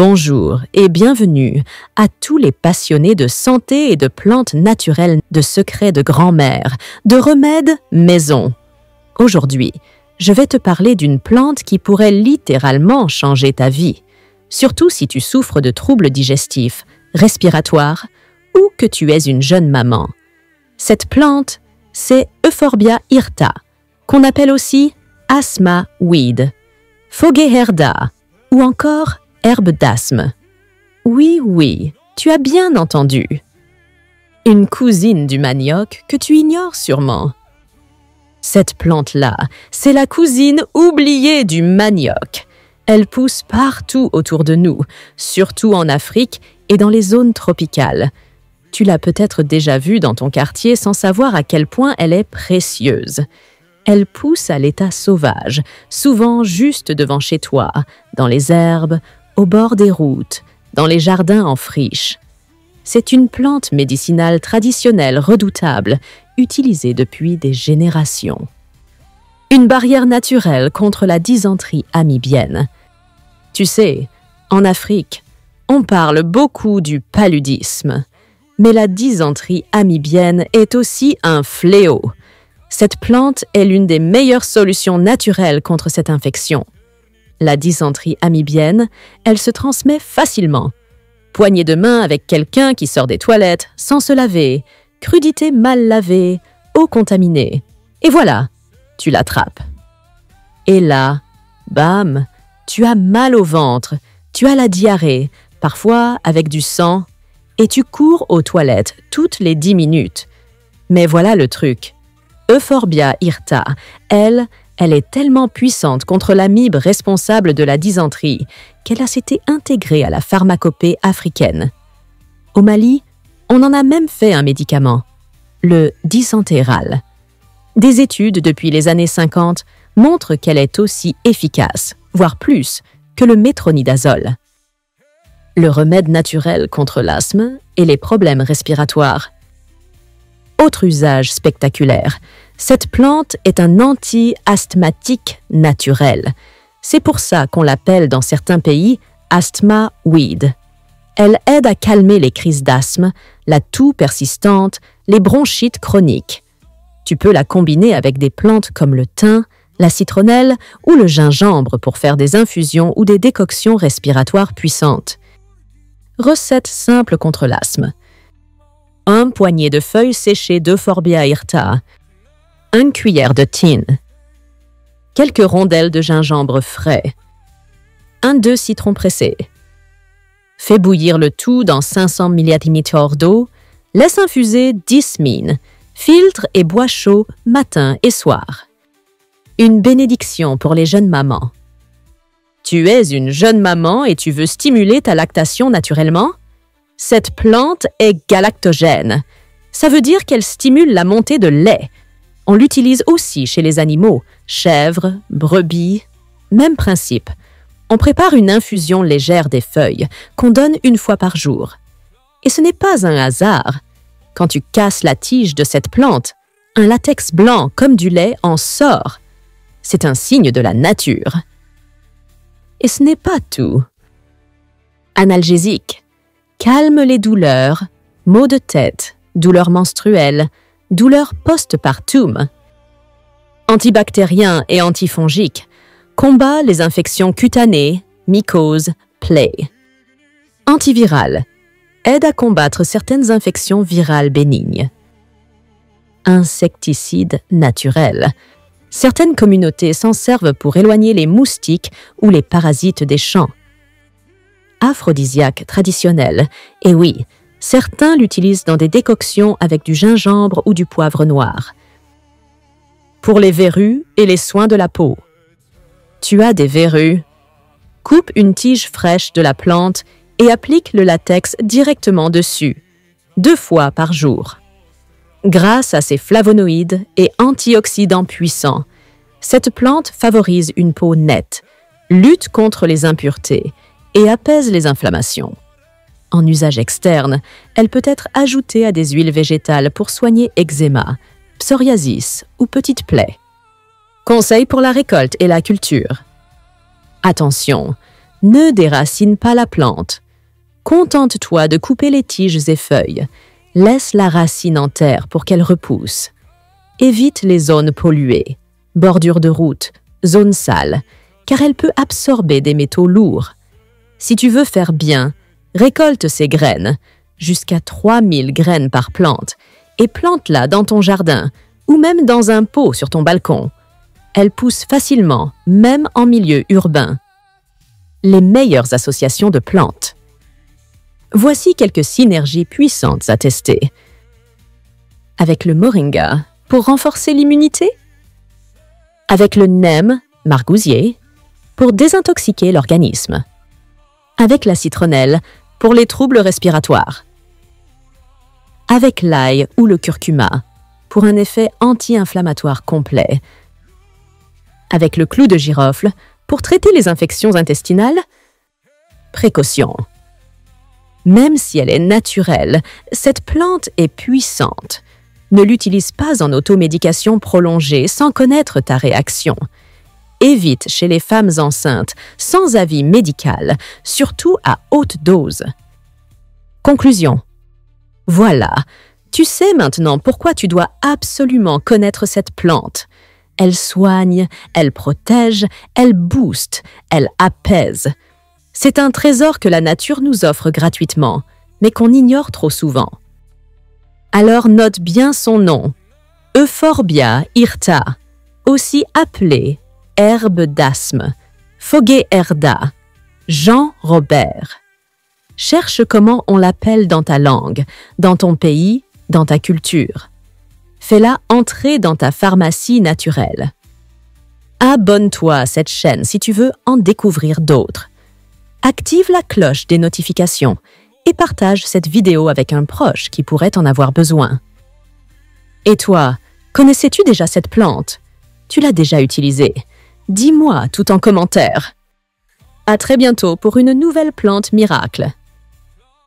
Bonjour et bienvenue à tous les passionnés de santé et de plantes naturelles, de secrets de grand-mère, de remèdes maison. Aujourd'hui, je vais te parler d'une plante qui pourrait littéralement changer ta vie, surtout si tu souffres de troubles digestifs, respiratoires ou que tu es une jeune maman. Cette plante, c'est Euphorbia hirta, qu'on appelle aussi asthma weed, Fogeherda ou encore herbe d'asthme. Oui, tu as bien entendu. Une cousine du manioc que tu ignores sûrement. Cette plante-là, c'est la cousine oubliée du manioc. Elle pousse partout autour de nous, surtout en Afrique et dans les zones tropicales. Tu l'as peut-être déjà vue dans ton quartier sans savoir à quel point elle est précieuse. Elle pousse à l'état sauvage, souvent juste devant chez toi, dans les herbes, au bord des routes, dans les jardins en friche. C'est une plante médicinale traditionnelle redoutable, utilisée depuis des générations. Une barrière naturelle contre la dysenterie amibienne. Tu sais, en Afrique, on parle beaucoup du paludisme, mais la dysenterie amibienne est aussi un fléau. Cette plante est l'une des meilleures solutions naturelles contre cette infection. La dysenterie amibienne, elle se transmet facilement. Poignée de main avec quelqu'un qui sort des toilettes sans se laver, crudité mal lavée, eau contaminée. Et voilà, tu l'attrapes. Et là, bam, tu as mal au ventre, tu as la diarrhée, parfois avec du sang, et tu cours aux toilettes toutes les 10 minutes. Mais voilà le truc. Euphorbia hirta, elle est tellement puissante contre l'amibe responsable de la dysenterie qu'elle a été intégrée à la pharmacopée africaine. Au Mali, on en a même fait un médicament, le dicentéral. Des études depuis les années 50 montrent qu'elle est aussi efficace, voire plus, que le métronidazole. Le remède naturel contre l'asthme et les problèmes respiratoires. Autre usage spectaculaire, cette plante est un anti-asthmatique naturel. C'est pour ça qu'on l'appelle dans certains pays asthma weed. Elle aide à calmer les crises d'asthme, la toux persistante, les bronchites chroniques. Tu peux la combiner avec des plantes comme le thym, la citronnelle ou le gingembre pour faire des infusions ou des décoctions respiratoires puissantes. Recette simple contre l'asthme. 1 poignet de feuilles séchées d'Euphorbia hirta, 1 cuillère de thym, quelques rondelles de gingembre frais, 1-2 citrons pressés. Fais bouillir le tout dans 500 ml d'eau, laisse infuser 10 min, filtre et bois chaud matin et soir. Une bénédiction pour les jeunes mamans. Tu es une jeune maman et tu veux stimuler ta lactation naturellement? Cette plante est galactogène. Ça veut dire qu'elle stimule la montée de lait. On l'utilise aussi chez les animaux, chèvres, brebis. Même principe. On prépare une infusion légère des feuilles qu'on donne 1 fois par jour. Et ce n'est pas un hasard. Quand tu casses la tige de cette plante, un latex blanc comme du lait en sort. C'est un signe de la nature. Et ce n'est pas tout. Analgésique. Calme les douleurs, maux de tête, douleurs menstruelles, douleurs postpartum. Antibactérien et antifongique. Combat les infections cutanées, mycoses, plaies. Antiviral. Aide à combattre certaines infections virales bénignes. Insecticide naturel. Certaines communautés s'en servent pour éloigner les moustiques ou les parasites des champs. Aphrodisiaque traditionnel. Et oui, certains l'utilisent dans des décoctions avec du gingembre ou du poivre noir. Pour les verrues et les soins de la peau. Tu as des verrues? Coupe une tige fraîche de la plante et applique le latex directement dessus, 2 fois par jour. Grâce à ses flavonoïdes et antioxydants puissants, cette plante favorise une peau nette, lutte contre les impuretés et apaise les inflammations. En usage externe, elle peut être ajoutée à des huiles végétales pour soigner eczéma, psoriasis ou petites plaies. Conseils pour la récolte et la culture. Attention, Ne déracine pas la plante. Contente-toi de couper les tiges et feuilles. Laisse la racine en terre pour qu'elle repousse. Évite les zones polluées, bordures de route, zones sales, car elle peut absorber des métaux lourds. Si tu veux faire bien, récolte ces graines, jusqu'à 3000 graines par plante, et plante-la dans ton jardin ou même dans un pot sur ton balcon. Elles poussent facilement, même en milieu urbain. Les meilleures associations de plantes. Voici quelques synergies puissantes à tester. Avec le moringa, pour renforcer l'immunité. Avec le nem, margousier, pour désintoxiquer l'organisme. Avec la citronnelle, pour les troubles respiratoires. Avec l'ail ou le curcuma, pour un effet anti-inflammatoire complet. Avec le clou de girofle, pour traiter les infections intestinales. Précaution. Même si elle est naturelle, cette plante est puissante. Ne l'utilise pas en automédication prolongée sans connaître ta réaction. Évite chez les femmes enceintes, sans avis médical, surtout à haute dose. Conclusion. Voilà, tu sais maintenant pourquoi tu dois absolument connaître cette plante. Elle soigne, elle protège, elle booste, elle apaise. C'est un trésor que la nature nous offre gratuitement, mais qu'on ignore trop souvent. Alors note bien son nom, Euphorbia hirta, aussi appelée herbe d'asthme, Fogueherda, Jean Robert. Cherche comment on l'appelle dans ta langue, dans ton pays, dans ta culture. Fais-la entrer dans ta pharmacie naturelle. Abonne-toi à cette chaîne si tu veux en découvrir d'autres. Active la cloche des notifications et partage cette vidéo avec un proche qui pourrait en avoir besoin. Et toi, connaissais-tu déjà cette plante? Tu l'as déjà utilisée? Dis-moi tout en commentaire. À très bientôt pour une nouvelle plante miracle.